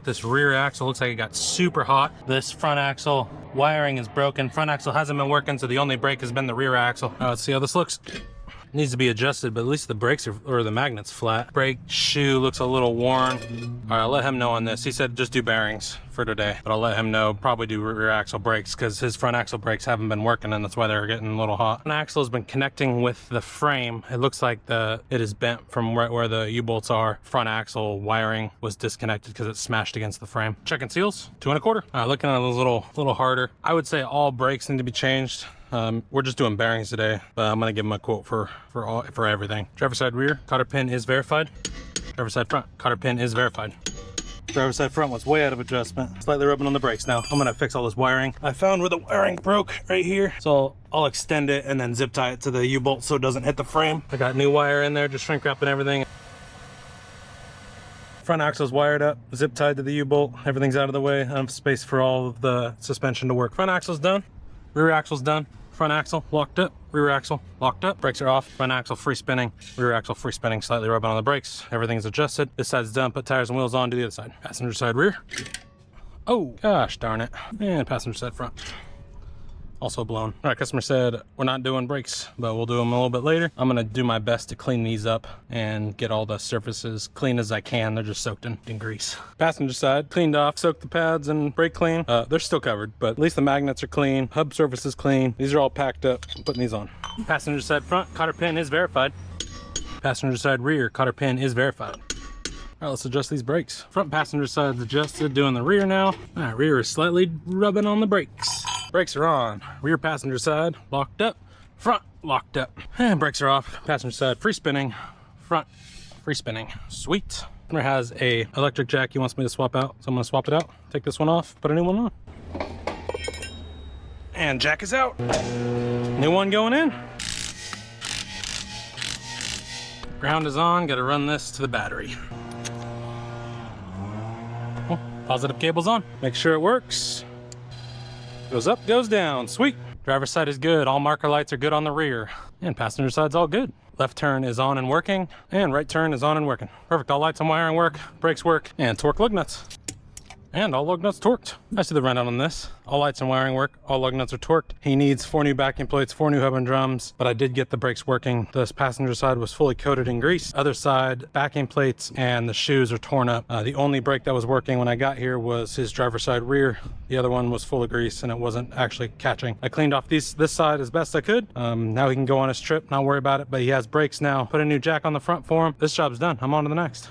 this rear axle. Looks like it got super hot. This front axle wiring is broken. Front axle hasn't been working, so the only brake has been the rear axle. All right, let's see how this looks. Needs to be adjusted, but at least the brakes are, or the magnet's flat. Brake shoe looks a little worn. All right, I'll let him know on this. He said just do bearings for today, but I'll let him know, probably do rear axle brakes because his front axle brakes haven't been working and that's why they're getting a little hot. Front axle has been connecting with the frame. It looks like it is bent from right where the U-bolts are. Front axle wiring was disconnected because it smashed against the frame. Checking seals, 2 1/4. All right, looking at it a little harder. I would say all brakes need to be changed. We're just doing bearings today, but I'm gonna give him a quote for everything. Driver side rear, cotter pin is verified. Driver side front, cotter pin is verified. Driver side front was way out of adjustment. Slightly rubbing on the brakes now. I'm gonna fix all this wiring. I found where the wiring broke right here. So I'll extend it and then zip tie it to the U-bolt so it doesn't hit the frame. I got new wire in there, just shrink wrapping everything. Front axle's wired up, zip tied to the U-bolt. Everything's out of the way. I have space for all of the suspension to work. Front axle's done. Rear axle's done. Front axle locked up, rear axle locked up, brakes are off, front axle free spinning, rear axle free spinning, slightly rubbing on the brakes, everything's adjusted. This side's done, put tires and wheels on, do the other side. Passenger side rear. Oh, gosh darn it. And passenger side front. Also blown. All right, customer said we're not doing brakes, but we'll do them a little bit later. I'm gonna do my best to clean these up and get all the surfaces clean as I can. They're just soaked in grease. Passenger side, cleaned off, soaked the pads and brake clean. They're still covered, but at least the magnets are clean. Hub surface is clean. These are all packed up. I'm putting these on. Passenger side front, cotter pin is verified. Passenger side rear, cotter pin is verified. All right, let's adjust these brakes. Front passenger side's adjusted, doing the rear now. All right, rear is slightly rubbing on the brakes. Brakes are on. Rear passenger side locked up. Front locked up. And brakes are off. Passenger side free spinning. Front free spinning. Sweet. Customer has a electric jack he wants me to swap out, so I'm gonna swap it out. Take this one off, put a new one on. And jack is out. New one going in. Ground is on. Got to run this to the battery. Oh, positive cable's on. Make sure it works. Goes up, goes down, sweet. Driver's side is good, all marker lights are good on the rear. And passenger side's all good. Left turn is on and working, and right turn is on and working. Perfect, all lights and wiring work, brakes work, and torque lug nuts. And all lug nuts torqued. I see the rundown on this. All lights and wiring work, all lug nuts are torqued. He needs 4 new backing plates, 4 new hub and drums, but I did get the brakes working. This passenger side was fully coated in grease. Other side, backing plates and the shoes are torn up. The only brake that was working when I got here was his driver's side rear. The other one was full of grease and it wasn't actually catching. I cleaned off this side as best I could. Now he can go on his trip, not worry about it, but he has brakes now. Put a new jack on the front for him. This job's done. I'm on to the next.